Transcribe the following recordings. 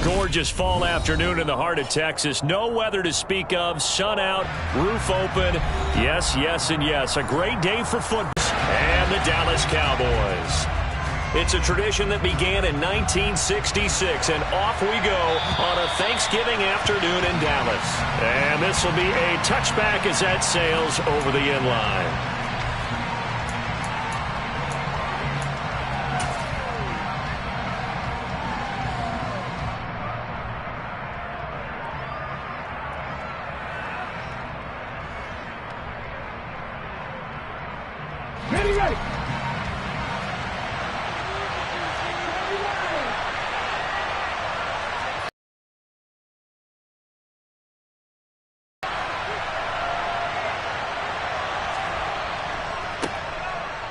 Gorgeous fall afternoon in the heart of Texas. No weather to speak of. Sun out, roof open. Yes, yes, and yes. A great day for football. And the Dallas Cowboys. It's a tradition that began in 1966, and off we go on a Thanksgiving afternoon in Dallas. And this will be a touchback as that sails over the end line.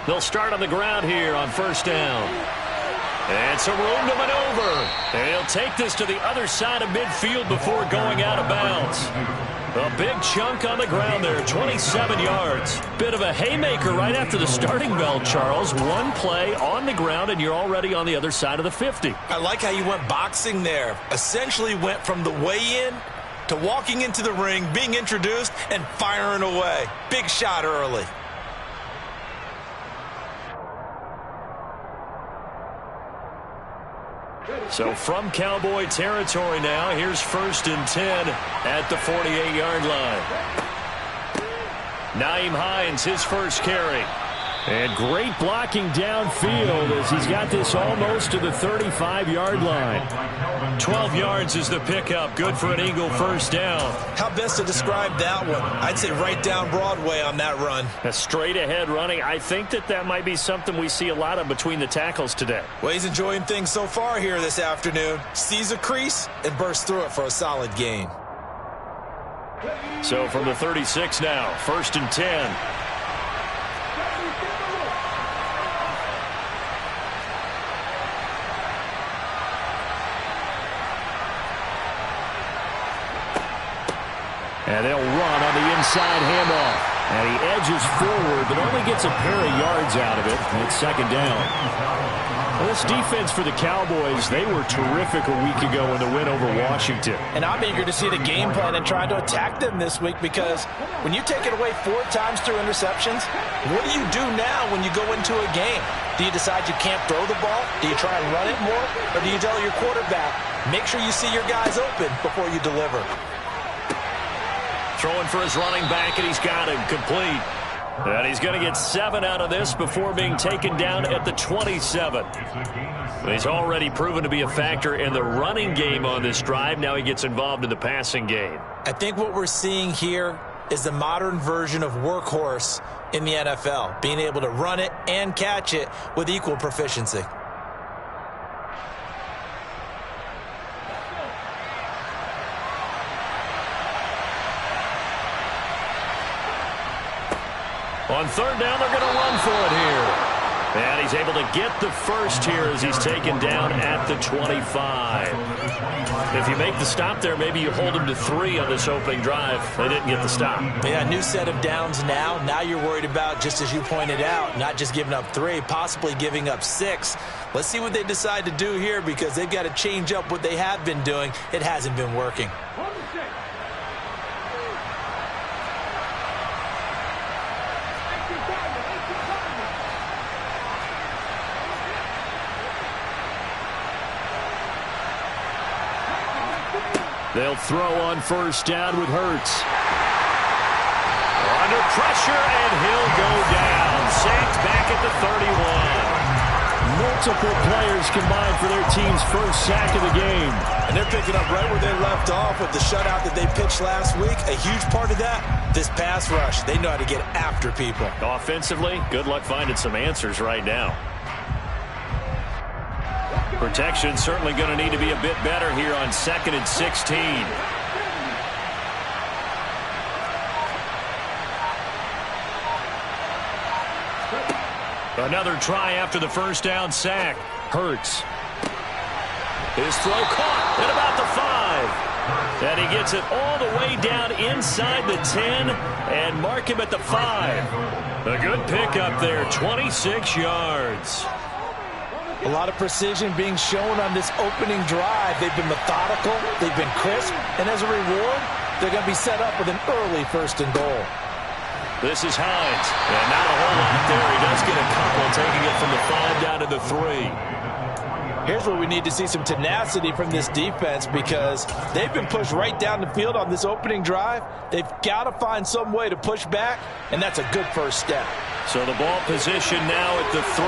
They'll start on the ground here on first down. And some room to maneuver. And he'll take this to the other side of midfield before going out of bounds. A big chunk on the ground there, 27 yards. Bit of a haymaker right after the starting bell, Charles. One play on the ground, and you're already on the other side of the 50. I like how you went boxing there. Essentially went from the weigh-in to walking into the ring, being introduced, and firing away. Big shot early. So from Cowboy territory now, here's 1st and 10 at the 48-yard line. Nyheim Hines, his first carry. And great blocking downfield as he's got this almost to the 35-yard line. 12 yards is the pickup. Good for an Eagle first down. How best to describe that one? I'd say right down Broadway on that run. A straight-ahead running. I think that might be something we see a lot of between the tackles today. Well, he's enjoying things so far here this afternoon. Sees a crease and bursts through it for a solid gain. So from the 36 now, 1st and 10. And they'll run on the inside handoff. And he edges forward, but only gets a pair of yards out of it. And it's 2nd down. Well, this defense for the Cowboys, they were terrific a week ago in the win over Washington. And I'm eager to see the game plan and try to attack them this week, because when you take it away 4 times through interceptions, what do you do now when you go into a game? Do you decide you can't throw the ball? Do you try and run it more? Or do you tell your quarterback, make sure you see your guys open before you deliver? Throwing for his running back, and he's got him complete. And he's going to get 7 out of this before being taken down at the 27. He's already proven to be a factor in the running game on this drive. Now he gets involved in the passing game. I think what we're seeing here is the modern version of workhorse in the NFL, being able to run it and catch it with equal proficiency. On 3rd down, they're going to run for it here. And he's able to get the first here as he's taken down at the 25. If you make the stop there, maybe you hold him to 3 on this opening drive. They didn't get the stop. Yeah, new set of downs now. Now you're worried about, just as you pointed out, not just giving up 3, possibly giving up 6. Let's see what they decide to do here, because they've got to change up what they have been doing. It hasn't been working. They'll throw on 1st down with Hurts. Under pressure, and he'll go down. Sacked back at the 31. Multiple players combined for their team's first sack of the game. And they're picking up right where they left off with the shutout that they pitched last week. A huge part of that, this pass rush. They know how to get after people. Offensively, good luck finding some answers right now. Protection certainly going to need to be a bit better here on 2nd and 16. Another try after the first down sack. Hurts. His throw caught at about the 5. And he gets it all the way down inside the 10 and mark him at the 5. A good pickup there, 26 yards. A lot of precision being shown on this opening drive. They've been methodical, they've been crisp, and as a reward, they're going to be set up with an early 1st and goal. This is Hines, and not a whole lot there. He does get a couple, taking it from the 5 down to the 3. Here's where we need to see some tenacity from this defense because they've been pushed right down the field on this opening drive. They've got to find some way to push back, and that's a good first step. So the ball position now at the 3.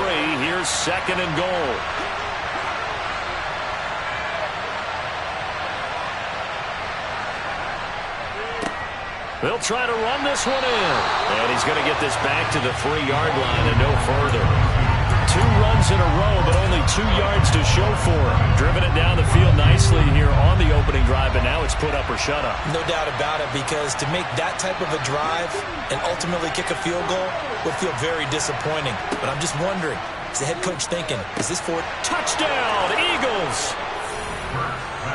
Here's 2nd and goal. They'll try to run this one in. And he's going to get this back to the 3-yard line and no further. 2 runs in a row, but only 2 yards to show for it. Driven it down the field nicely here on the opening drive, but now it's put up or shut up. No doubt about it, because to make that type of a drive and ultimately kick a field goal would feel very disappointing. But I'm just wondering, is the head coach thinking, is this for touchdown, Eagles?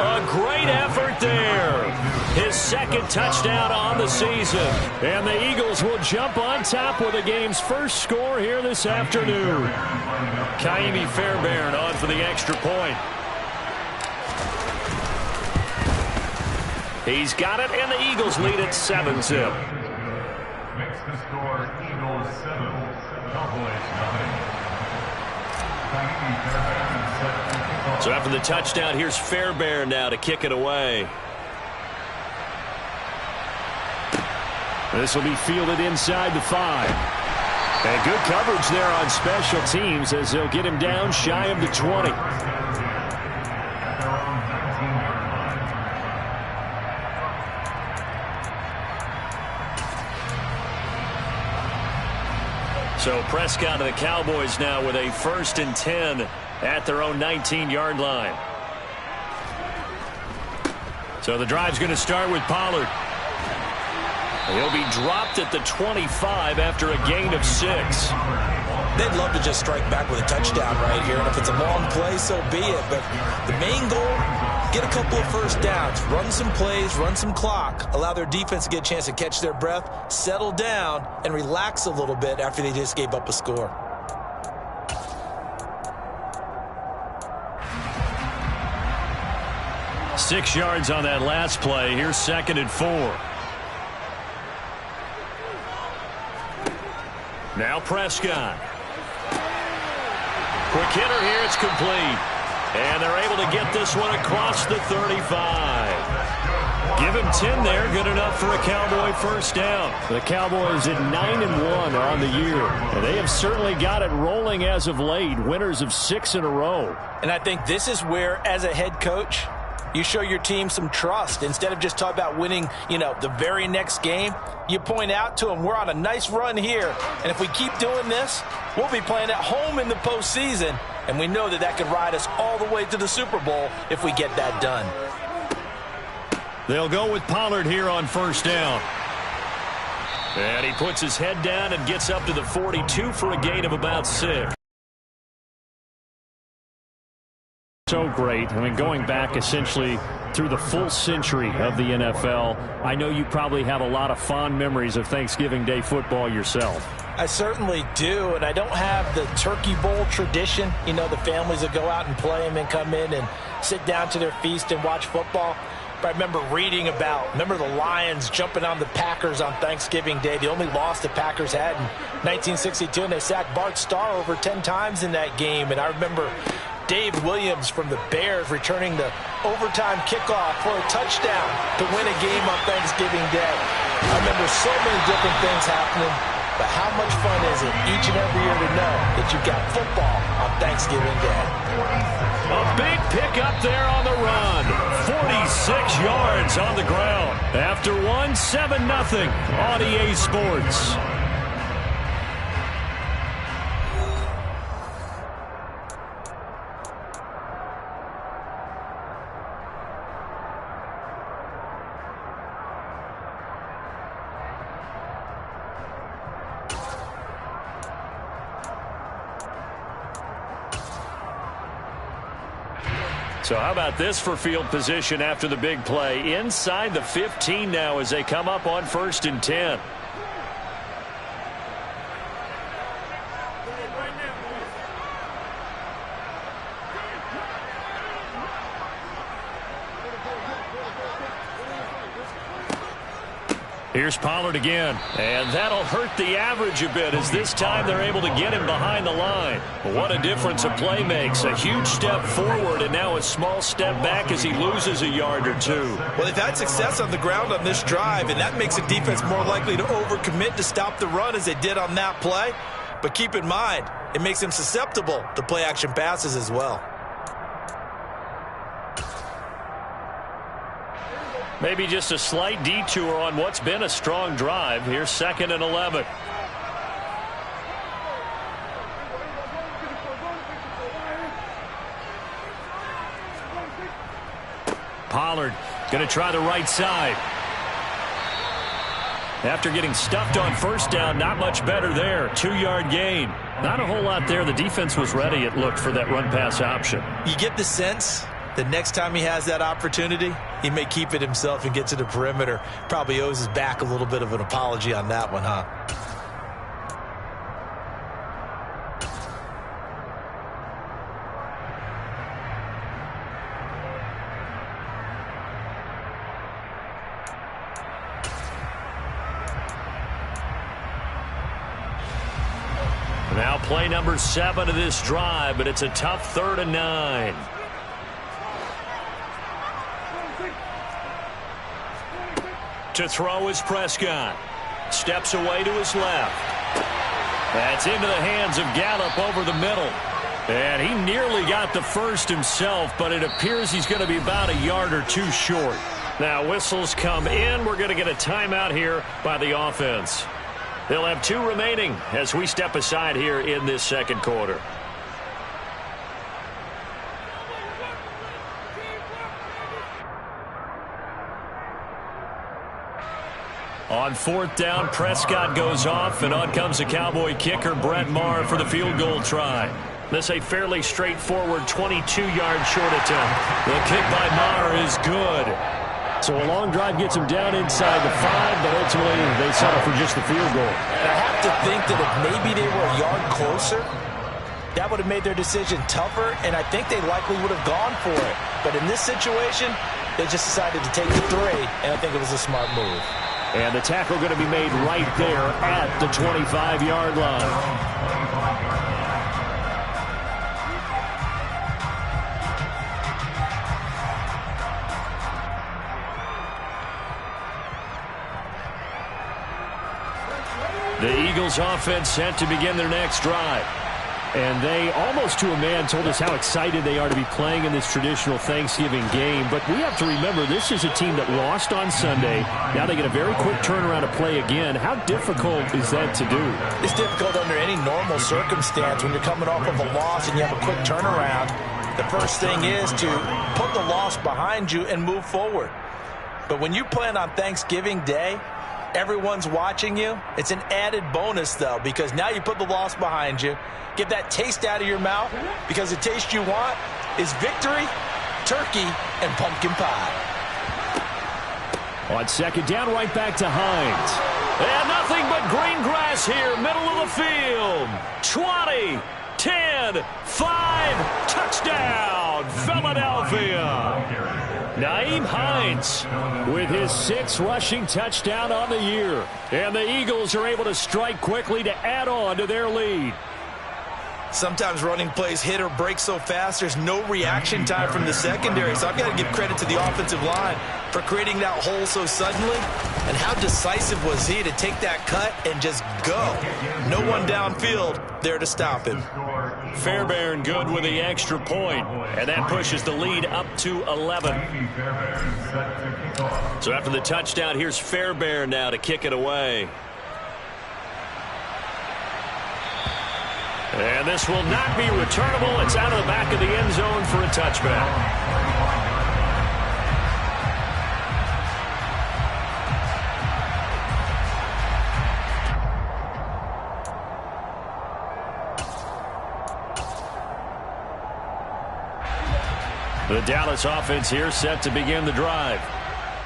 A great effort there. His 2nd touchdown on the season. And the Eagles will jump on top with the game's first score here this afternoon. Ka'imi Fairbairn on for the extra point. He's got it, and the Eagles lead at 7-0. Makes the score Eagles 7, Cowboys 9. So after the touchdown, here's Fairbairn now to kick it away. This will be fielded inside the 5. And good coverage there on special teams as they'll get him down shy of the 20. So Prescott and the Cowboys now with a 1st and 10 at their own 19-yard line. So the drive's going to start with Pollard. He'll be dropped at the 25 after a gain of 6. They'd love to just strike back with a touchdown right here, and if it's a long play, so be it. But the main goal, get a couple of first downs, run some plays, run some clock, allow their defense to get a chance to catch their breath, settle down, and relax a little bit after they just gave up a score. Six yards on that last play. Here's 2nd and 4. Now Prescott. Quick hitter here. It's complete. And they're able to get this one across the 35. Give him 10 there. Good enough for a Cowboy first down. The Cowboys at 9-1 on the year. And they have certainly got it rolling as of late. Winners of 6 in a row. And I think this is where, as a head coach, you show your team some trust. Instead of just talking about winning, the very next game, you point out to them, we're on a nice run here. And if we keep doing this, we'll be playing at home in the postseason. And we know that could ride us all the way to the Super Bowl if we get that done. They'll go with Pollard here on first down. And he puts his head down and gets up to the 42 for a gain of about 6. So great. I mean, going back essentially through the full century of the NFL, I know you probably have a lot of fond memories of Thanksgiving Day football yourself. I certainly do, and I don't have the Turkey Bowl tradition. The families that go out and play them and come in and sit down to their feast and watch football. But I remember reading remember the Lions jumping on the Packers on Thanksgiving Day. The only loss the Packers had in 1962, and they sacked Bart Starr over 10 times in that game. And I remember Dave Williams from the Bears returning the overtime kickoff for a touchdown to win a game on Thanksgiving Day. I remember so many different things happening, but how much fun is it each and every year to know that you've got football on Thanksgiving Day? A big pickup there on the run. 46 yards on the ground. After 7-0 on EA Sports. So how about this for field position after the big play? Inside the 15 now as they come up on 1st and 10. Here's Pollard again, and that'll hurt the average a bit as this time they're able to get him behind the line. What a difference a play makes. A huge step forward and now a small step back as he loses a yard or two. Well, they've had success on the ground on this drive, and that makes the defense more likely to overcommit to stop the run as they did on that play. But keep in mind, it makes them susceptible to play-action passes as well. Maybe just a slight detour on what's been a strong drive. Here's 2nd and 11. Pollard going to try the right side. After getting stuffed on first down, not much better there. 2-yard gain. Not a whole lot there. The defense was ready, it looked, for that run-pass option. You get the sense the next time he has that opportunity, he may keep it himself and get to the perimeter. Probably owes his back a little bit of an apology on that one, huh? Now play number 7 of this drive, but it's a tough 3rd and 9. To throw is Prescott. Steps away to his left. That's into the hands of Gallup over the middle. And he nearly got the first himself, but it appears he's going to be about a yard or two short. Now whistles come in. We're going to get a timeout here by the offense. They'll have 2 remaining as we step aside here in this second quarter. On 4th down, Prescott goes off, and on comes the Cowboy kicker, Brett Maher, for the field goal try. This a fairly straightforward 22-yard short attempt. The kick by Maher is good. So a long drive gets him down inside the 5, but ultimately they settle for just the field goal. And I have to think that if maybe they were a yard closer, that would have made their decision tougher, and I think they likely would have gone for it. But in this situation, they just decided to take the 3, and I think it was a smart move. And the tackle going to be made right there at the 25-yard line. The Eagles offense set to begin their next drive. And they, almost to a man, told us how excited they are to be playing in this traditional Thanksgiving game. But we have to remember, this is a team that lost on Sunday. Now they get a very quick turnaround to play again. How difficult is that to do? It's difficult under any normal circumstance when you're coming off of a loss and you have a quick turnaround. The first thing is to put the loss behind you and move forward. But when you play on Thanksgiving Day, everyone's watching you. It's an added bonus, though, because now you put the loss behind you. Get that taste out of your mouth, because the taste you want is victory, turkey, and pumpkin pie. On 2nd down, right back to Hines. And nothing but green grass here, middle of the field. 20, 10, 5, touchdown, Philadelphia. Nyheim Hines with his 6th rushing touchdown on the year. And the Eagles are able to strike quickly to add on to their lead. Sometimes running plays hit or break so fast, there's no reaction time from the secondary. So I've got to give credit to the offensive line for creating that hole so suddenly. And how decisive was he to take that cut and just go? No one downfield there to stop him. Fairbairn good with the extra point, and that pushes the lead up to 11. So after the touchdown, here's Fairbairn now to kick it away. And this will not be returnable. It's out of the back of the end zone for a touchback. The Dallas offense here set to begin the drive.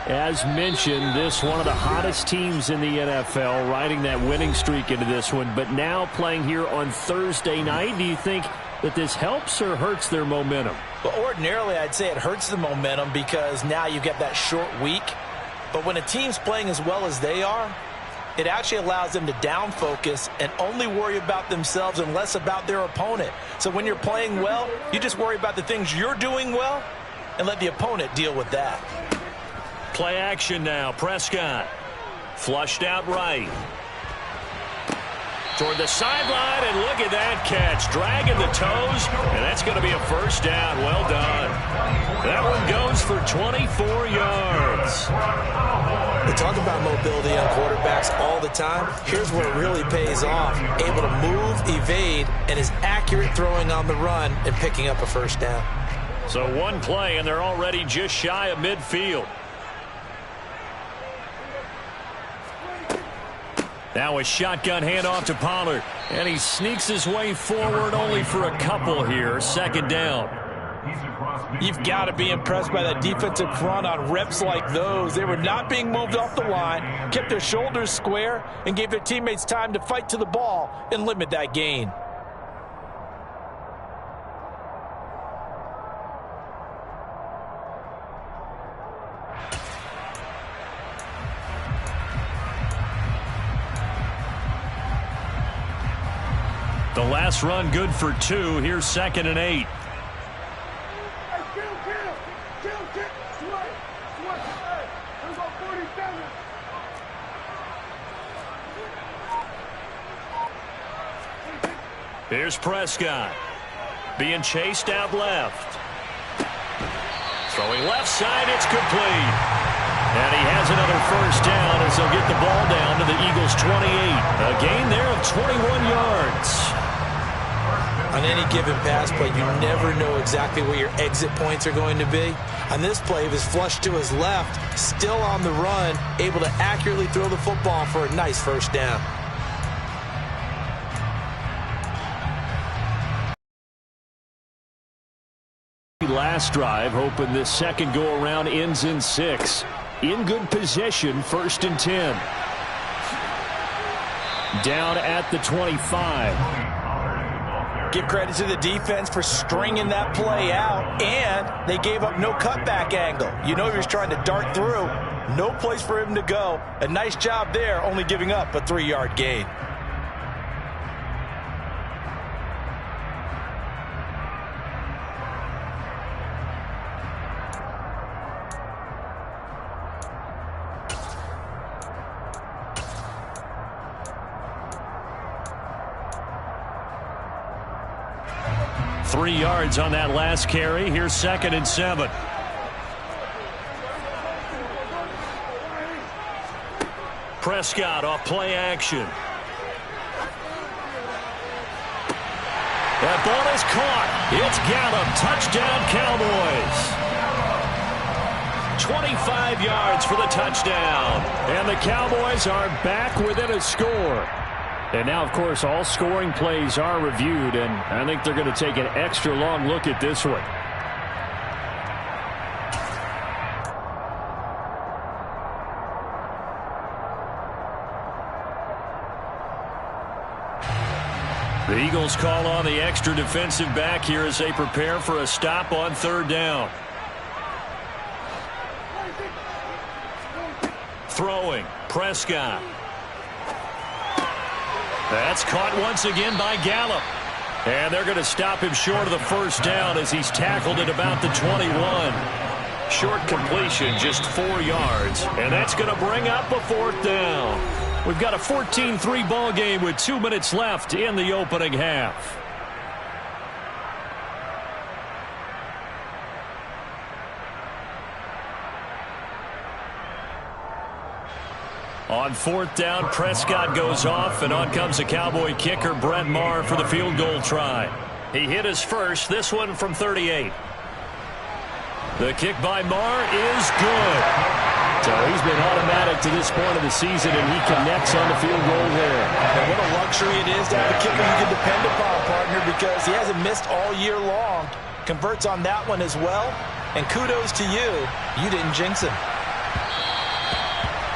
As mentioned, this one of the hottest teams in the NFL, riding that winning streak into this one, but now playing here on Thursday night. Do you think that this helps or hurts their momentum? Well, ordinarily, I'd say it hurts the momentum because now you get that short week. But when a team's playing as well as they are, it actually allows them to down focus and only worry about themselves and less about their opponent. So when you're playing well, you just worry about the things you're doing well and let the opponent deal with that. Play action now. Prescott. Flushed out right. Toward the sideline, and look at that catch. Dragging the toes, and that's going to be a first down. Well done. That one goes for 24 yards. We talk about mobility on quarterbacks all the time. Here's where it really pays off. Able to move, evade, and is accurate throwing on the run and picking up a first down. So one play, and they're already just shy of midfield. Now a shotgun handoff to Pollard. And he sneaks his way forward only for a couple here. Second down. You've got to be impressed by that defensive front on reps like those. They were not being moved off the line, kept their shoulders square, and gave their teammates time to fight to the ball and limit that gain. The last run good for 2. Here's 2nd and 8. Here's Prescott. Being chased out left. Throwing left side, it's complete. And he has another first down as they'll get the ball down to the Eagles' 28. A gain there of 21 yards. On any given pass play, you never know exactly where your exit points are going to be. On this play, it was flushed to his left, still on the run, able to accurately throw the football for a nice first down. Last drive, hoping this second go-around ends in 6. In good position, 1st and 10. Down at the 25. Give credit to the defense for stringing that play out, and they gave up no cutback angle. You know he was trying to dart through. No place for him to go. A nice job there, only giving up a 3-yard gain. Three yards on that last carry. Here's 2nd and 7. Prescott off play action. That ball is caught. It's Gallup. Touchdown, Cowboys. 25 yards for the touchdown. And the Cowboys are back within a score. And now, of course, all scoring plays are reviewed, and I think they're going to take an extra long look at this one. The Eagles call on the extra defensive back here as they prepare for a stop on 3rd down. Throwing, Prescott. That's caught once again by Gallup. And they're going to stop him short of the first down as he's tackled at about the 21. Short completion, just 4 yards. And that's going to bring up a 4th down. We've got a 14-3 ball game with 2 minutes left in the opening half. On 4th down, Prescott goes off, and on comes the Cowboy kicker, Brett Maher, for the field goal try. He hit his first, this one from 38. The kick by Maher is good. So he's been automatic to this point of the season, and he connects on the field goal there. And what a luxury it is to have a kicker you can depend upon, partner, because he hasn't missed all year long. Converts on that one as well. And kudos to you. You didn't jinx him.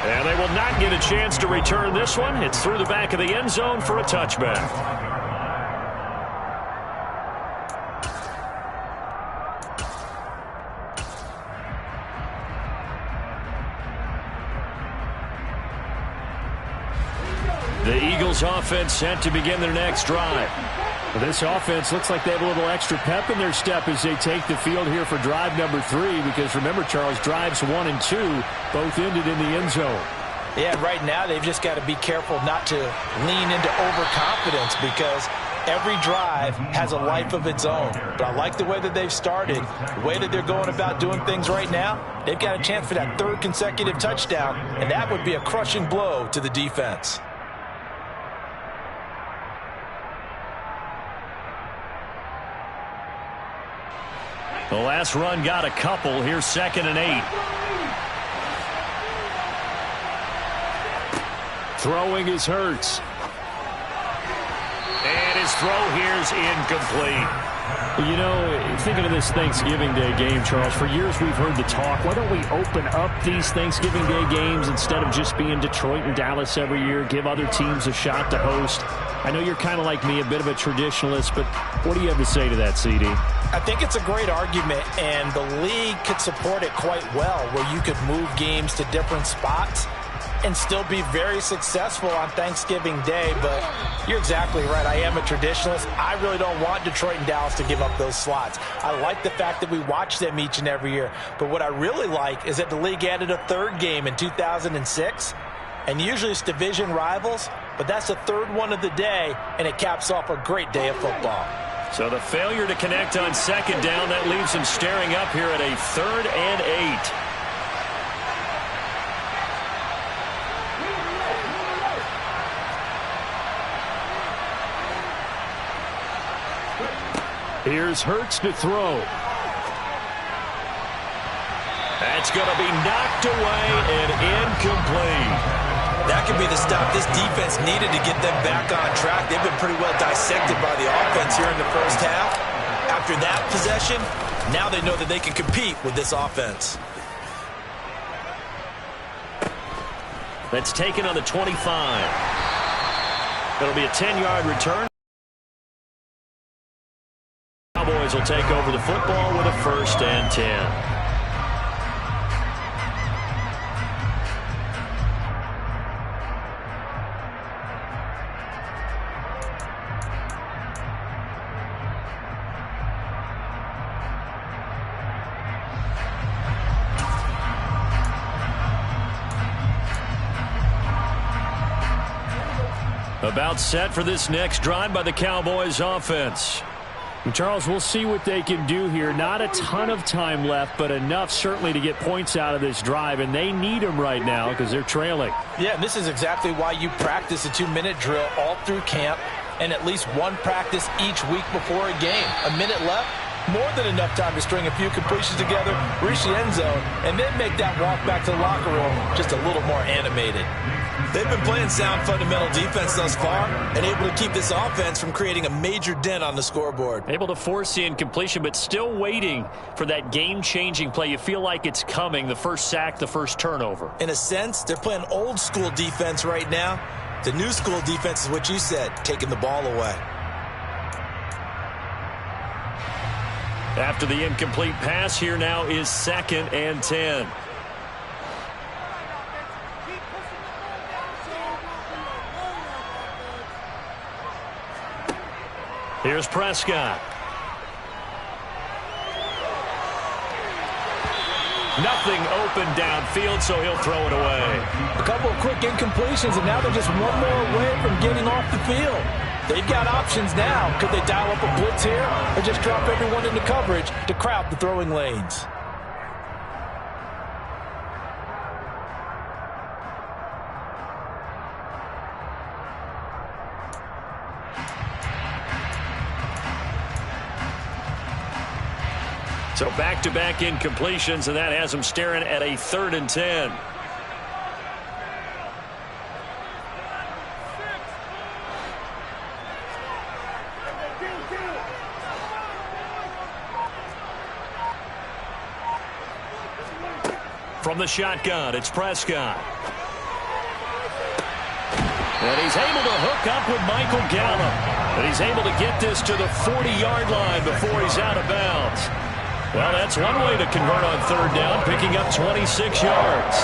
And they will not get a chance to return this one. It's through the back of the end zone for a touchback. The Eagles offense set to begin their next drive. Well, this offense looks like they have a little extra pep in their step as they take the field here for drive number 3, because remember, Charles, drives 1 and 2 both ended in the end zone. Yeah, right now they've just got to be careful not to lean into overconfidence, because every drive has a life of its own. But I like the way that they've started, the way that they're going about doing things right now. They've got a chance for that 3rd consecutive touchdown, and that would be a crushing blow to the defense. The last run got a couple. Here's 2nd and 8. Throwing is Hurts. And his throw here's incomplete. You know, thinking of this Thanksgiving Day game, Charles, for years we've heard the talk, why don't we open up these Thanksgiving Day games instead of just being Detroit and Dallas every year, give other teams a shot to host? I know you're kind of like me, a bit of a traditionalist, but what do you have to say to that, CD? I think it's a great argument, and the league could support it quite well, where you could move games to different spots and still be very successful on Thanksgiving Day. But you're exactly right. I am a traditionalist. I really don't want Detroit and Dallas to give up those slots. I like the fact that we watch them each and every year. But what I really like is that the league added a 3rd game in 2006. And usually it's division rivals, but that's the 3rd one of the day, and it caps off a great day of football. So the failure to connect on 2nd down, that leaves him staring up here at a 3rd and 8. Here's Hurts to throw. That's going to be knocked away and incomplete. That could be the stop this defense needed to get them back on track. They've been pretty well dissected by the offense here in the first half. After that possession, now they know that they can compete with this offense. That's taken on the 25. It'll be a 10-yard return. Cowboys will take over the football with a 1st and 10. About set for this next drive by the Cowboys offense. And Charles, we'll see what they can do here. Not a ton of time left, but enough certainly to get points out of this drive, and they need them right now because they're trailing. Yeah, and this is exactly why you practice a 2-minute drill all through camp and at least one practice each week before a game. A minute left, more than enough time to string a few completions together, reach the end zone, and then make that walk back to the locker room just a little more animated. They've been playing sound fundamental defense thus far and able to keep this offense from creating a major dent on the scoreboard. Able to force the incompletion, but still waiting for that game-changing play. You feel like it's coming, the first sack, the first turnover. In a sense, they're playing old-school defense right now. The new-school defense is what you said, taking the ball away. After the incomplete pass, here now is 2nd and 10. Here's Prescott. Nothing open downfield, so he'll throw it away. A couple of quick incompletions, and now they're just one more away from getting off the field. They've got options now. Could they dial up a blitz here or just drop everyone into coverage to crowd the throwing lanes? So back-to-back incompletions, and that has them staring at a 3rd and 10. From the shotgun, it's Prescott. And he's able to hook up with Michael Gallup. And he's able to get this to the 40-yard line before he's out of bounds. Well, that's one way to convert on 3rd down, picking up 26 yards.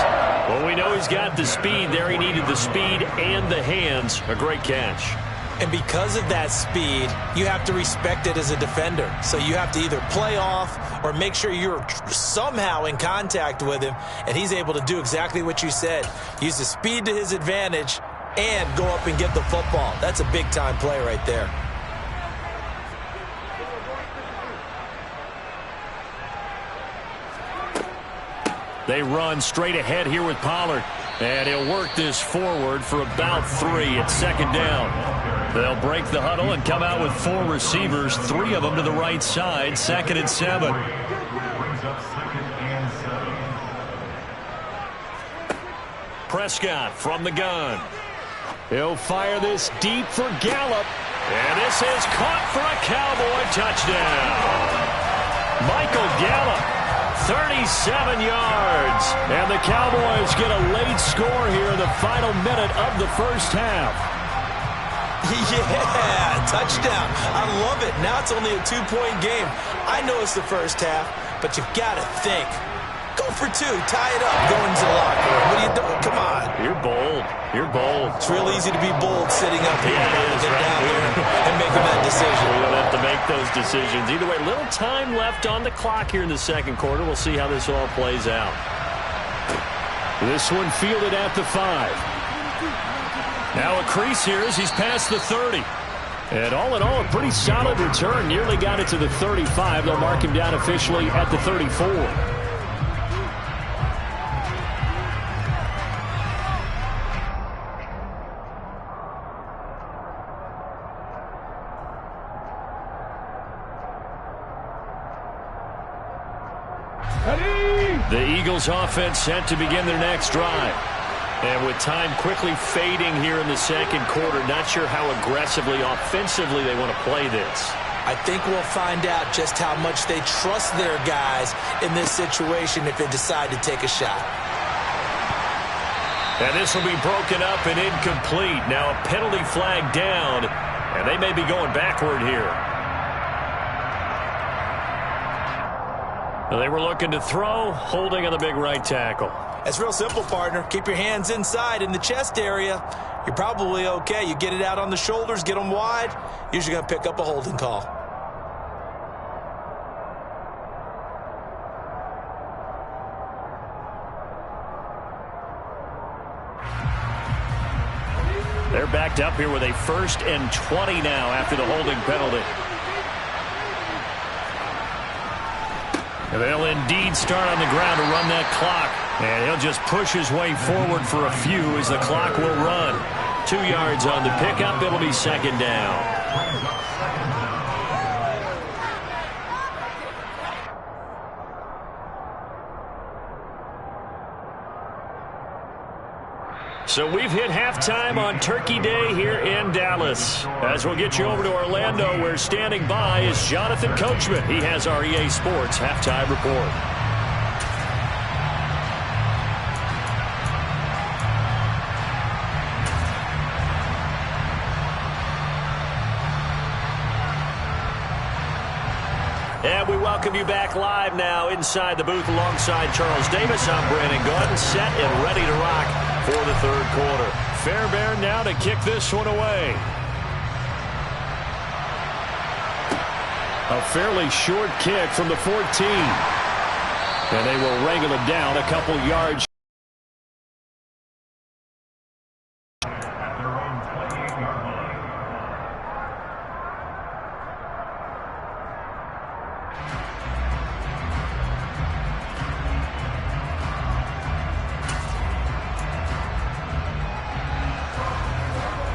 Well, we know he's got the speed there. He needed the speed and the hands. A great catch. And because of that speed, you have to respect it as a defender. So you have to either play off or make sure you're somehow in contact with him, and he's able to do exactly what you said. Use the speed to his advantage and go up and get the football. That's a big-time play right there. They run straight ahead here with Pollard. And he'll work this forward for about 3 at second down. They'll break the huddle and come out with 4 receivers, 3 of them to the right side, 2nd and 7. Brings up 2nd and 7. Prescott from the gun. He'll fire this deep for Gallup. And this is caught for a Cowboy touchdown. Michael Gallup. 37 yards. And the Cowboys get a late score here in the final minute of the first half. Yeah, touchdown. I love it. Now it's only a 2-point game. I know it's the first half, but you've got to think. Go for 2. Tie it up. Go into the locker room. What are you doing? Come on. You're bold. You're bold. It's real easy to be bold sitting up here and get down there and making that decision. We don't have to make those decisions. Either way, little time left on the clock here in the second quarter. We'll see how this all plays out. This one fielded at the 5. Now a crease here as he's past the 30. And all in all, a pretty solid return. Nearly got it to the 35. They'll mark him down officially at the 34. The Eagles offense set to begin their next drive. And with time quickly fading here in the second quarter, not sure how aggressively, offensively they want to play this. I think we'll find out just how much they trust their guys in this situation if they decide to take a shot. And this will be broken up and incomplete. Now a penalty flag down, and they may be going backward here. They were looking to throw, holding on the big right tackle. It's real simple, partner. Keep your hands inside in the chest area. You're probably okay. You get it out on the shoulders, get them wide. Usually going to pick up a holding call. They're backed up here with a 1st and 20 now after the holding penalty. They'll indeed start on the ground to run that clock. And he'll just push his way forward for a few as the clock will run. 2 yards on the pickup. It'll be 2nd down. So we've hit halftime on Turkey Day here in Dallas. As we'll get you over to Orlando, where standing by is Jonathan Coachman. He has our EA Sports halftime report. And we welcome you back live now inside the booth alongside Charles Davis. I'm Brandon Gaudin, set and ready to rock for the third quarter. Fairbairn now to kick this one away. A fairly short kick from the 14. And they will wrangle him down a couple yards.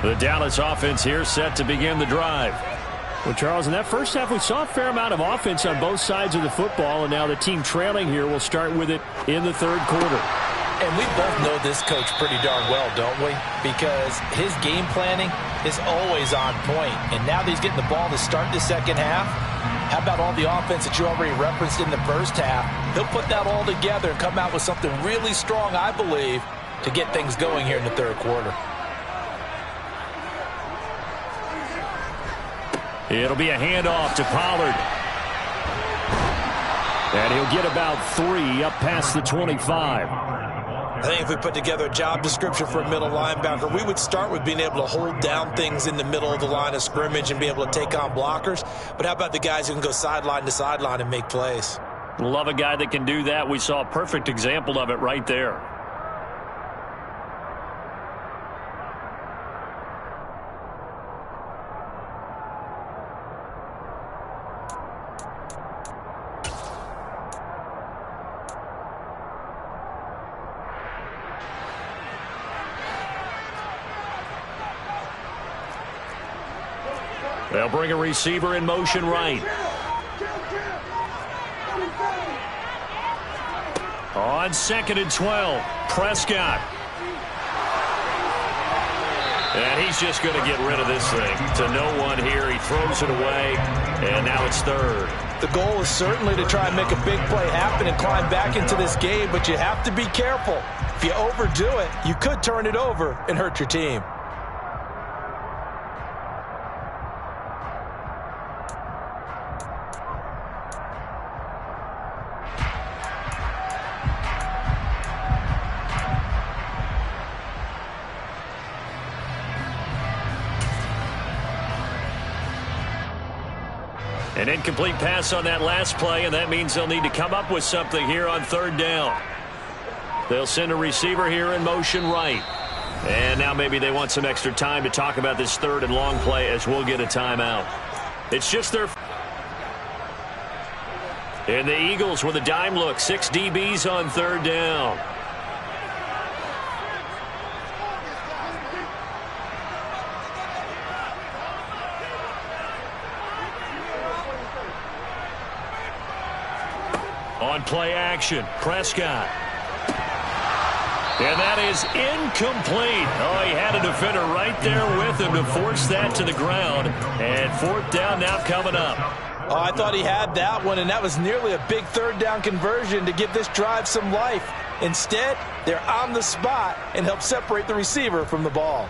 The Dallas offense here set to begin the drive. Well, Charles, in that first half, we saw a fair amount of offense on both sides of the football, and now the team trailing here will start with it in the third quarter. And we both know this coach pretty darn well, don't we? Because his game planning is always on point. And now that he's getting the ball to start the second half, how about all the offense that you already referenced in the first half? He'll put that all together and come out with something really strong, I believe, to get things going here in the third quarter. It'll be a handoff to Pollard. And he'll get about 3 up past the 25. I think if we put together a job description for a middle linebacker, we would start with being able to hold down things in the middle of the line of scrimmage and be able to take on blockers. But how about the guys who can go sideline to sideline and make plays? Love a guy that can do that. We saw a perfect example of it right there. They'll bring a receiver in motion right. On 2nd and 12, Prescott. And he's just going to get rid of this thing to no one here. He throws it away, and now it's 3rd. The goal is certainly to try and make a big play happen and climb back into this game, but you have to be careful. If you overdo it, you could turn it over and hurt your team. An incomplete pass on that last play, and that means they'll need to come up with something here on 3rd down. They'll send a receiver here in motion right. And now maybe they want some extra time to talk about this 3rd and long play as we'll get a timeout. It's just their... And the Eagles with a dime look. 6 DBs on 3rd down. On play action, Prescott. And that is incomplete. Oh, he had a defender right there with him to force that to the ground. And 4th down now coming up. Oh, I thought he had that one, and that was nearly a big 3rd down conversion to give this drive some life. Instead, they're on the spot and help separate the receiver from the ball.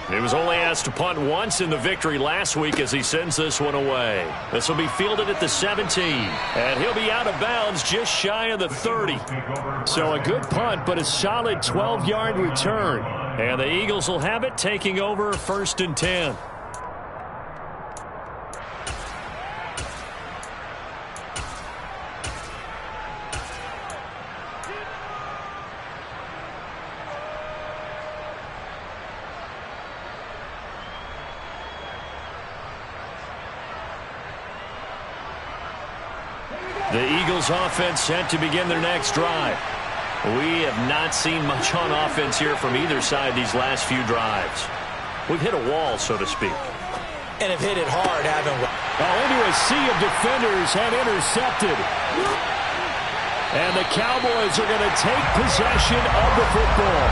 He was only asked to punt once in the victory last week as he sends this one away. This will be fielded at the 17. And he'll be out of bounds just shy of the 30. So a good punt, but a solid 12-yard return. And the Eagles will have it, taking over 1st and 10. The Eagles offense set to begin their next drive. We have not seen much on offense here from either side these last few drives. We've hit a wall, so to speak. And have hit it hard, haven't we? Well, into a sea of defenders and intercepted. And the Cowboys are going to take possession of the football.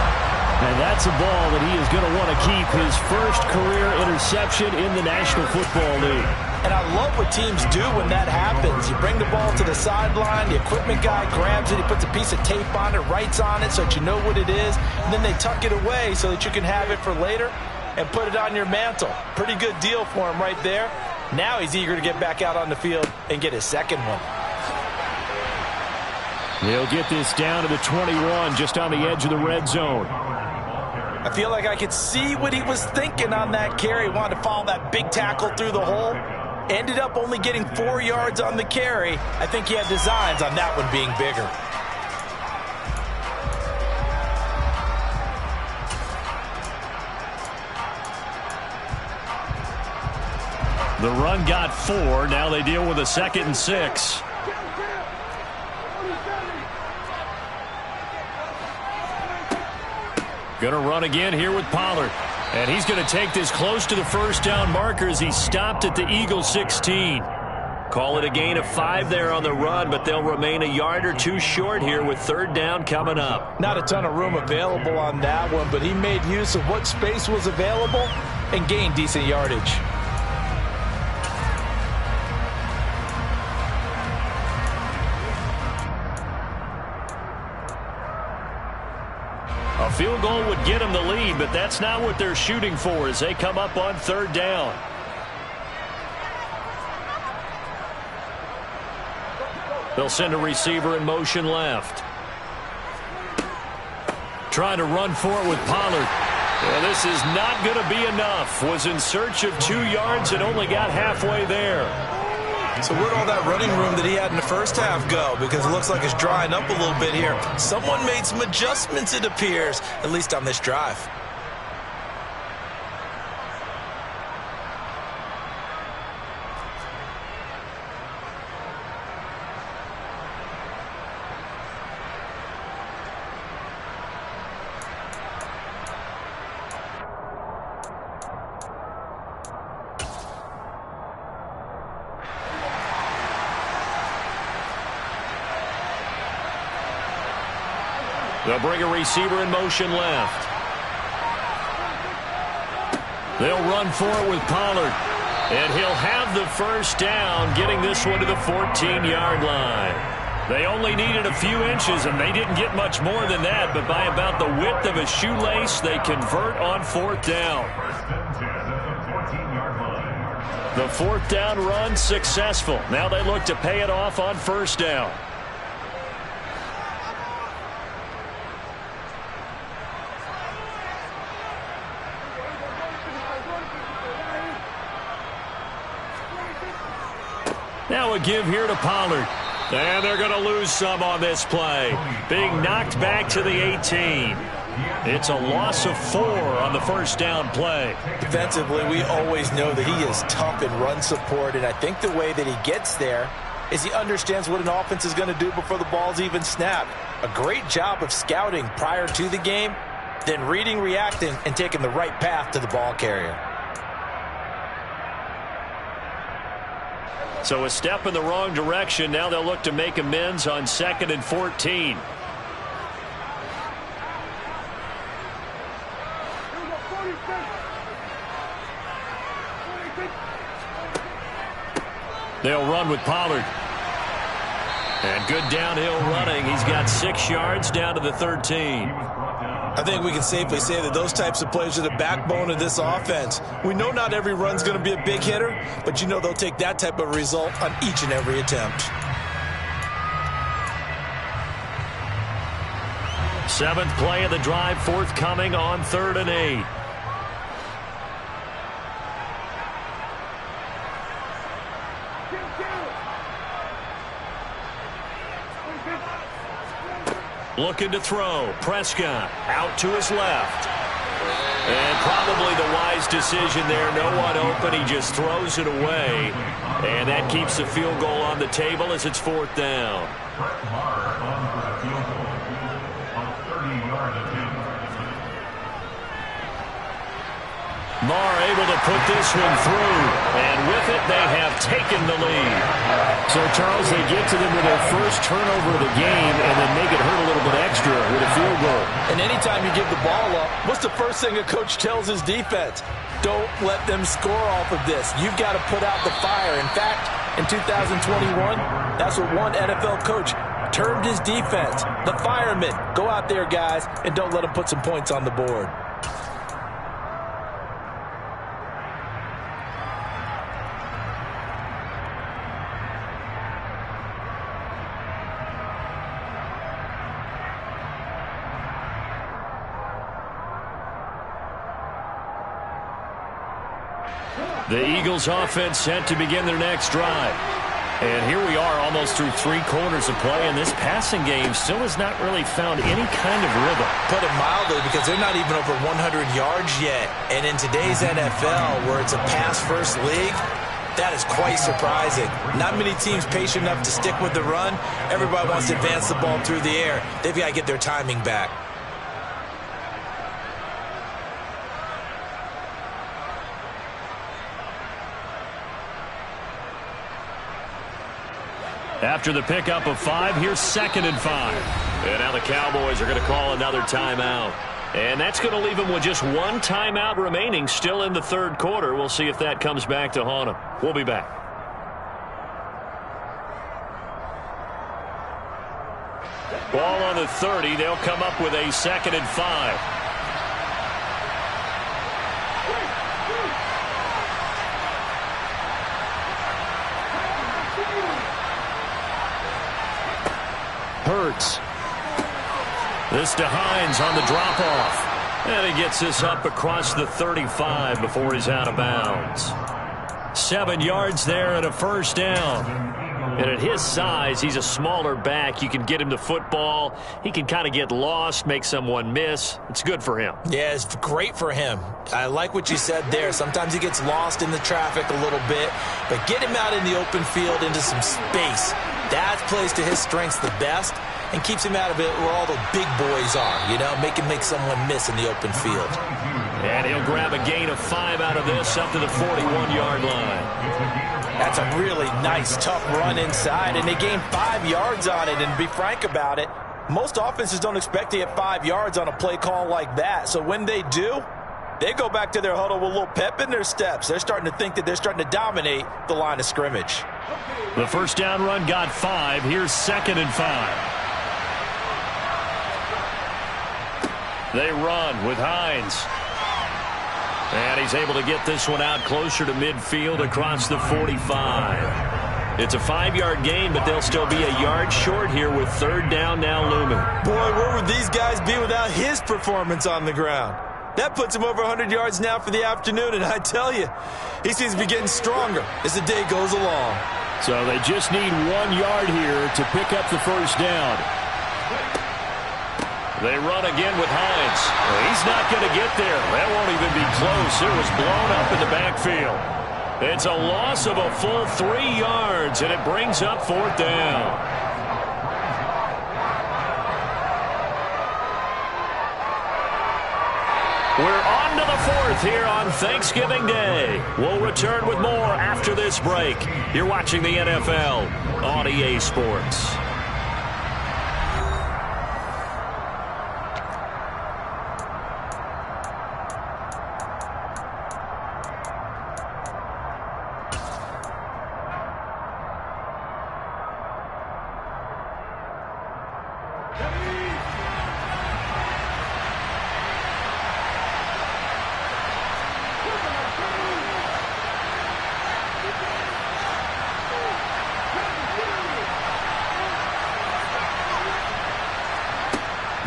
And that's a ball that he is going to want to keep, his first career interception in the National Football League. And I love what teams do when that happens. You bring the ball to the sideline, the equipment guy grabs it, he puts a piece of tape on it, writes on it so that you know what it is, and then they tuck it away so that you can have it for later and put it on your mantle. Pretty good deal for him right there. Now he's eager to get back out on the field and get his second one. He'll get this down to the 21, just on the edge of the red zone. I feel like I could see what he was thinking on that carry. He wanted to follow that big tackle through the hole. Ended up only getting 4 yards on the carry. I think he had designs on that one being bigger. The run got 4. Now they deal with a 2nd and 6. Going to run again here with Pollard. And he's going to take this close to the first down marker as he stopped at the Eagles 16. Call it a gain of 5 there on the run, but they'll remain a yard or two short here with 3rd down coming up. Not a ton of room available on that one, but he made use of what space was available and gained decent yardage. A field goal would get them the lead, but that's not what they're shooting for as they come up on 3rd down. They'll send a receiver in motion left. trying to run for it with Pollard. And this is not going to be enough. Was in search of 2 yards and only got halfway there. So where'd all that running room that he had in the first half go? Because it looks like it's drying up a little bit here. Someone made some adjustments, it appears, at least on this drive. They'll bring a receiver in motion left. They'll run for it with Pollard. And he'll have the first down, getting this one to the 14-yard line. They only needed a few inches, and they didn't get much more than that. But by about the width of a shoelace, they convert on 4th down. The 4th down run successful. Now they look to pay it off on 1st down. Now a give here to Pollard. And they're going to lose some on this play. Being knocked back to the 18. It's a loss of 4 on the 1st down play. Defensively, we always know that he is tough in run support, and I think the way that he gets there is he understands what an offense is going to do before the ball's even snapped. A great job of scouting prior to the game, then reading, reacting, and taking the right path to the ball carrier. So a step in the wrong direction. Now they'll look to make amends on 2nd and 14. They'll run with Pollard. And good downhill running. He's got 6 yards down to the 13. I think we can safely say that those types of plays are the backbone of this offense. We know not every run's going to be a big hitter, but you know they'll take that type of result on each and every attempt. 7th play of the drive forthcoming on 3rd and 8. Looking to throw. Prescott out to his left. And probably the wise decision there. No one open. He just throws it away. And that keeps the field goal on the table as it's 4th down. Marr able to put this one through. And with it, they have taken the lead. So, Charles, they get to them with their first turnover of the game and then make it hurt a little bit extra with a field goal. And anytime you give the ball up, what's the first thing a coach tells his defense? Don't let them score off of this. You've got to put out the fire. In fact, in 2021, that's what one NFL coach termed his defense. The firemen. Go out there, guys, and don't let them put some points on the board. The Eagles offense set to begin their next drive. And here we are almost through 3 quarters of play, and this passing game still has not really found any kind of rhythm. Put it mildly, because they're not even over 100 yards yet. And in today's NFL, where it's a pass-first league, that is quite surprising. Not many teams patient enough to stick with the run. Everybody wants to advance the ball through the air. They've got to get their timing back. After the pickup of 5, here's 2nd and 5. And now the Cowboys are going to call another timeout. And that's going to leave them with just 1 timeout remaining still in the 3rd quarter. We'll see if that comes back to haunt them. We'll be back. Ball on the 30. They'll come up with a 2nd and 5. This to Hines on the drop-off. And he gets this up across the 35 before he's out of bounds. 7 yards there and a first down. And at his size, he's a smaller back. You can get him the football. He can kind of get lost, make someone miss. It's good for him. Yeah, it's great for him. I like what you said there. Sometimes he gets lost in the traffic a little bit. But get him out in the open field into some space. That plays to his strengths the best and keeps him out of it where all the big boys are. You know, make him make someone miss in the open field. And he'll grab a gain of 5 out of this up to the 41-yard line. That's a really nice, tough run inside, and they gained 5 yards on it. And to be frank about it, most offenses don't expect to get 5 yards on a play call like that. So when they do, they go back to their huddle with a little pep in their steps. They're starting to think that they're starting to dominate the line of scrimmage. The first down run got 5. Here's 2nd and 5. They run with Hines. And he's able to get this one out closer to midfield across the 45. It's a 5-yard gain, but they'll still be a yard short here with 3rd down now looming. Boy, where would these guys be without his performance on the ground? That puts him over 100 yards now for the afternoon, and I tell you, he seems to be getting stronger as the day goes along. So they just need 1 yard here to pick up the first down. They run again with Hines. He's not going to get there. That won't even be close. It was blown up in the backfield. It's a loss of a full 3 yards, and it brings up 4th down. We're on to the 4th here on Thanksgiving Day. We'll return with more after this break. You're watching the NFL on EA Sports.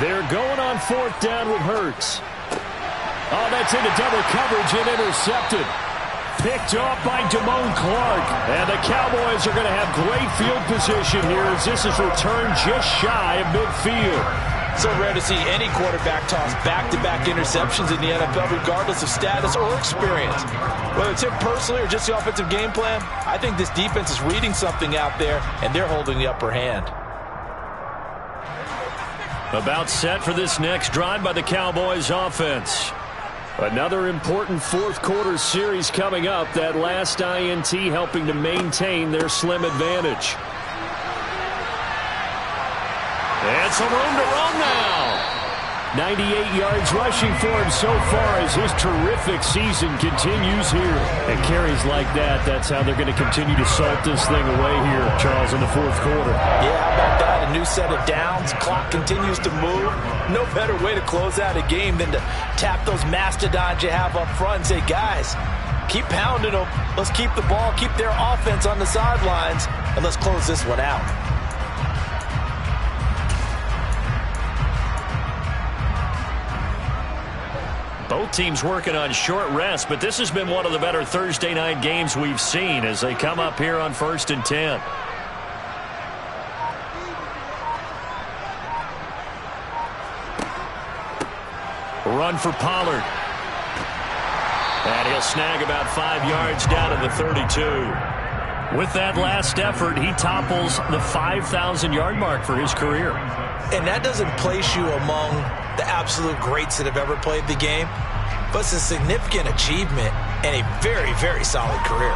They're going on 4th down with Hurts. Oh, that's into double coverage and intercepted. Picked off by Damone Clark. And the Cowboys are going to have great field position here as this is returned just shy of midfield. So rare to see any quarterback toss back-to-back interceptions in the NFL, regardless of status or experience. Whether it's him personally or just the offensive game plan, I think this defense is reading something out there, and they're holding the upper hand. About set for this next drive by the Cowboys offense. Another important 4th quarter series coming up. That last INT helping to maintain their slim advantage. And some room to run now. 98 yards rushing for him so far as his terrific season continues here. And carries like that, that's how they're going to continue to salt this thing away here, Charles, in the 4th quarter. Yeah, how about that? A new set of downs. Clock continues to move. No better way to close out a game than to tap those mastodons you have up front and say, guys, keep pounding them. Let's keep the ball, keep their offense on the sidelines, and let's close this one out. Both teams working on short rest, but this has been one of the better Thursday night games we've seen as they come up here on 1st and 10. Run for Pollard. And he'll snag about 5 yards down to the 32. With that last effort, he topples the 5,000-yard mark for his career. And that doesn't place you among the absolute greats that have ever played the game, but it's a significant achievement and a very, very solid career.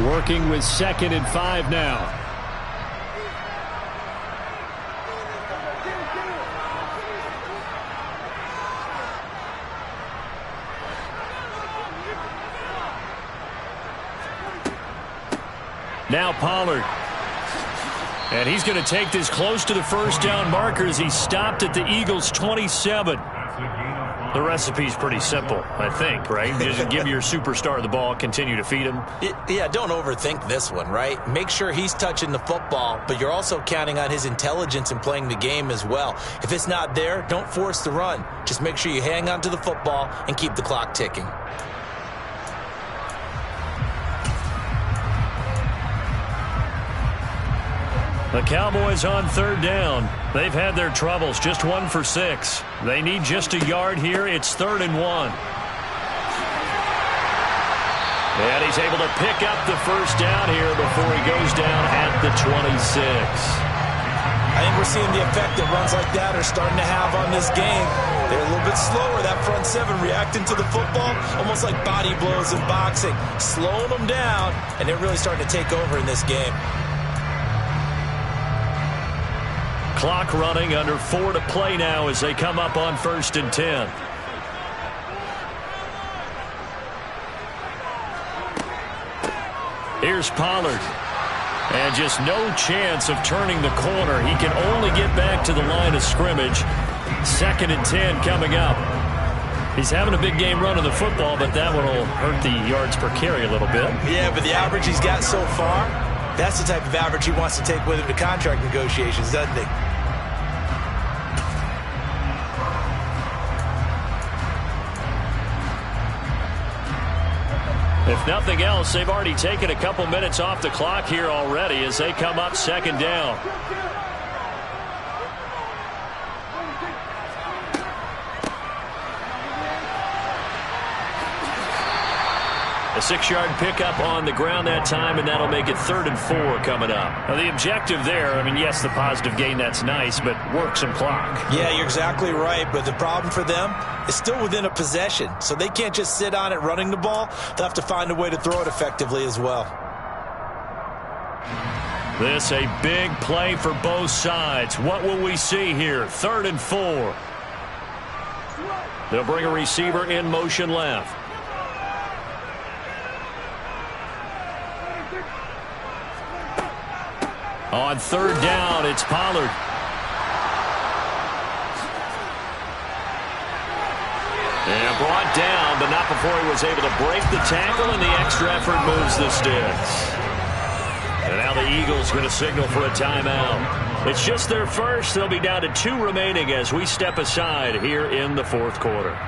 Working with 2nd and 5 now. Now Pollard. And he's going to take this close to the first down marker as he stopped at the Eagles' 27. That's a gain of The recipe's pretty simple, I think, right? Just give your superstar the ball, continue to feed him. Yeah, don't overthink this one, right? Make sure he's touching the football, but you're also counting on his intelligence in playing the game as well. If it's not there, don't force the run. Just make sure you hang on to the football and keep the clock ticking. The Cowboys on third down. They've had their troubles, just 1 for 6. They need just a yard here. It's 3rd and 1. And he's able to pick up the first down here before he goes down at the 26. I think we're seeing the effect that runs like that are starting to have on this game. They're a little bit slower, that front seven reacting to the football, almost like body blows in boxing, slowing them down, and they're really starting to take over in this game. Clock running, under 4 to play now as they come up on 1st and 10. Here's Pollard. And just no chance of turning the corner. He can only get back to the line of scrimmage. 2nd and 10 coming up. He's having a big game running the football, but that one will hurt the yards per carry a little bit. Yeah, but the average he's got so far, that's the type of average he wants to take with him to contract negotiations, doesn't he? If nothing else, they've already taken a couple minutes off the clock here already as they come up 2nd down. A 6-yard pickup on the ground that time, and that'll make it 3rd and 4 coming up. Now, the objective there, I mean, yes, the positive gain, that's nice, but work some clock. Yeah, you're exactly right, but the problem for them is still within a possession, so they can't just sit on it running the ball. They'll have to find a way to throw it effectively as well. This a big play for both sides. What will we see here? 3rd and 4. They'll bring a receiver in motion left. On 3rd down, it's Pollard. And brought down, but not before he was able to break the tackle, and the extra effort moves the sticks. And now the Eagles going to signal for a timeout. It's just their first. They'll be down to 2 remaining as we step aside here in the 4th quarter.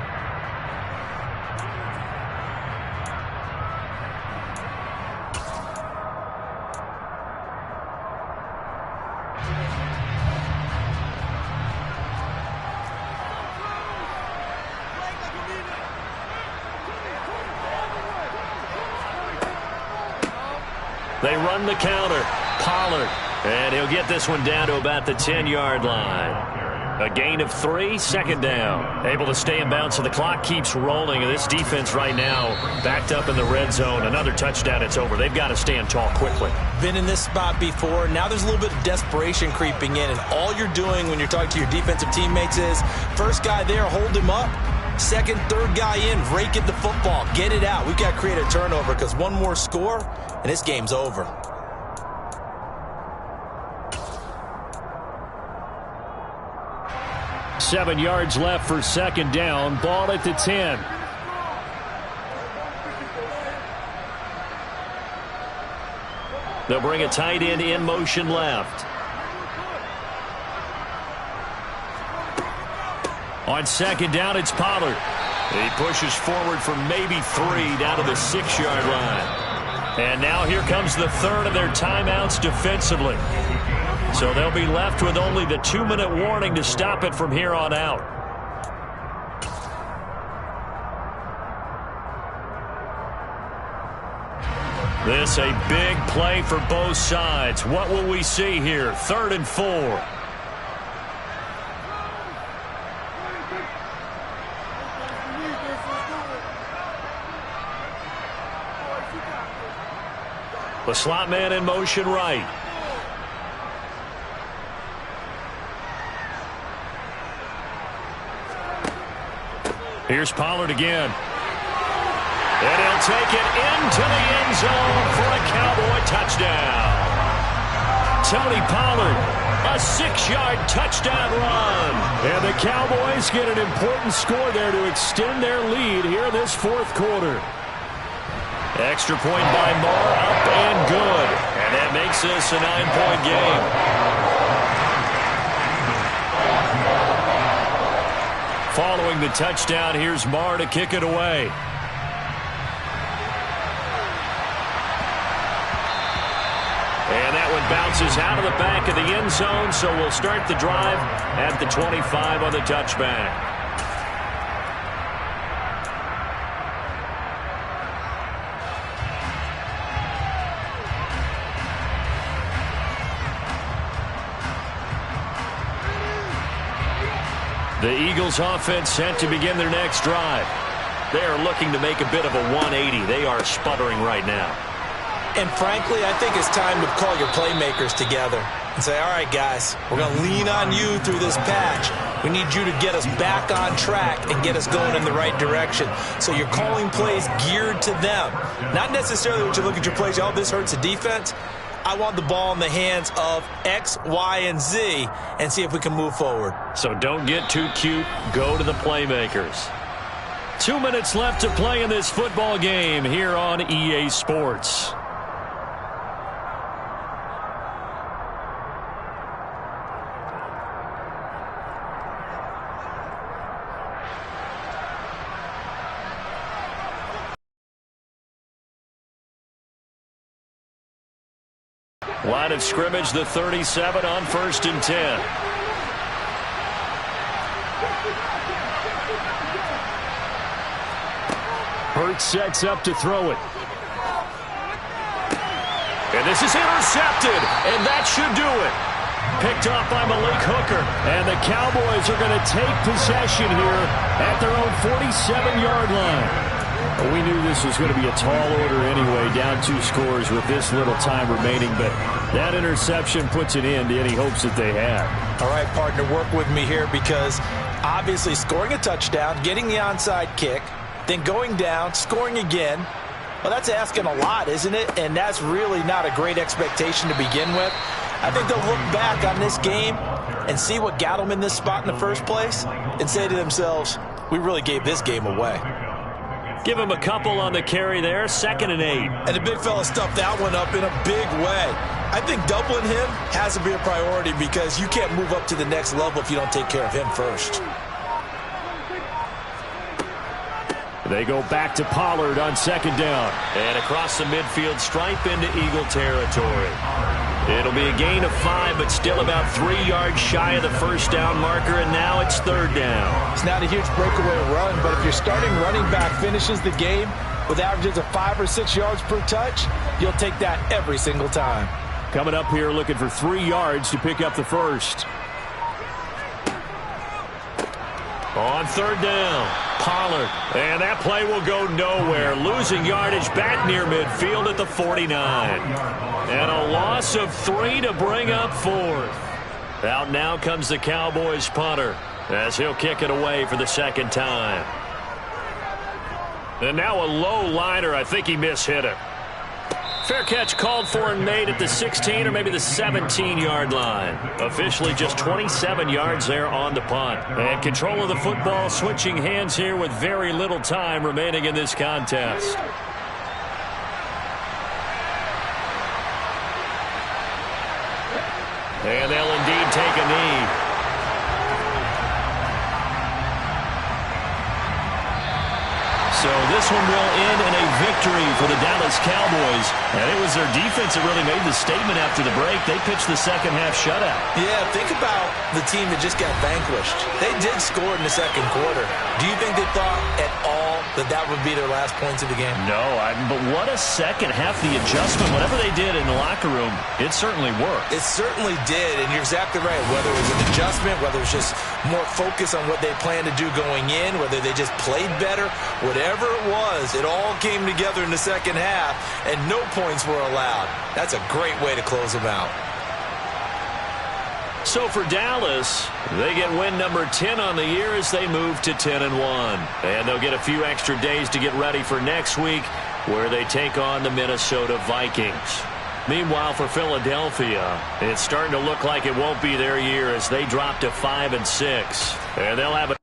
They run the counter. Pollard. And he'll get this one down to about the 10-yard line. A gain of 3, 2nd down. Able to stay in bounds, so the clock keeps rolling. And this defense right now backed up in the red zone. Another touchdown, it's over. They've got to stand tall quickly. Been in this spot before. Now there's a little bit of desperation creeping in. And all you're doing when you're talking to your defensive teammates is, first guy there, hold him up. 2nd, 3rd guy in, rake at the football. Get it out. We've got to create a turnover because one more score, and this game's over. Seven yards left for 2nd down. Ball at the 10. They'll bring a tight end in motion left. On 2nd down, it's Pollard. He pushes forward for maybe 3 down to the 6-yard line. And now here comes the 3rd of their timeouts defensively. So they'll be left with only the 2-minute warning to stop it from here on out. This a big play for both sides. What will we see here? 3rd and 4. The slot man in motion right. Here's Pollard again. And he'll take it into the end zone for a Cowboy touchdown. Tony Pollard A 6-yard touchdown run. And the Cowboys get an important score there to extend their lead here in this fourth quarter. Extra point by Moore, up and good. And that makes this a 9-point game. Following the touchdown, here's Moore to kick it away. And that one bounces out of the back of the end zone, so we'll start the drive at the 25 on the touchback. The Eagles offense set to begin their next drive. They are looking to make a bit of a 180. They are sputtering right now. And frankly, I think it's time to call your playmakers together and say, all right, guys, we're going to lean on you through this patch. We need you to get us back on track and get us going in the right direction. So you're calling plays geared to them. Not necessarily what you look at your plays, oh, this hurts the defense. I want the ball in the hands of X, Y, and Z and see if we can move forward. So don't get too cute. Go to the playmakers. 2 minutes left to play in this football game here on EA Sports. Line of scrimmage, the 37 on 1st and 10. Hurts sets up to throw it. And this is intercepted, and that should do it. Picked off by Malik Hooker, and the Cowboys are going to take possession here at their own 47-yard line. We knew this was going to be a tall order anyway, down 2 scores with this little time remaining, but that interception puts an end to any hopes that they had. All right, partner, work with me here because obviously scoring a touchdown, getting the onside kick, then going down, scoring again, well, that's asking a lot, isn't it? And that's really not a great expectation to begin with. I think they'll look back on this game and see what got them in this spot in the first place and say to themselves, we really gave this game away. Give him a couple on the carry there, 2nd and 8. And the big fella stuffed that one up in a big way. I think doubling him has to be a priority because you can't move up to the next level if you don't take care of him first. They go back to Pollard on 2nd down. And across the midfield stripe into Eagle territory. It'll be a gain of 5, but still about 3 yards shy of the first down marker, and now it's 3rd down. It's not a huge breakaway run, but if your starting running back finishes the game with averages of 5 or 6 yards per touch, you'll take that every single time. Coming up here looking for 3 yards to pick up the first. On 3rd down, Pollard. And that play will go nowhere. Losing yardage back near midfield at the 49. And a loss of 3 to bring up 4th. Out now comes the Cowboys punter as he'll kick it away for the 2nd time. And now a low liner. I think he mishit it. Fair catch called for and made at the 16 or maybe the 17-yard line. Officially just 27 yards there on the punt. And control of the football switching hands here with very little time remaining in this contest. And they'll indeed take a knee. So this one will end in a victory for the Dallas Cowboys. And it was their defense that really made the statement after the break. They pitched the second half shutout. Yeah, think about the team that just got vanquished. They did score in the 2nd quarter. Do you think they thought at all that that would be their last points of the game? No, but what a second half. The adjustment, whatever they did in the locker room, it certainly worked. It certainly did, and you're exactly right. Whether it was an adjustment, whether it was just more focus on what they planned to do going in, whether they just played better, whatever it was, it all came together in the second half, and no points were allowed. That's a great way to close them out. So for Dallas, they get win number 10 on the year as they move to 10-1. And they'll get a few extra days to get ready for next week, where they take on the Minnesota Vikings. Meanwhile, for Philadelphia, it's starting to look like it won't be their year as they drop to 5-6. And they'll have a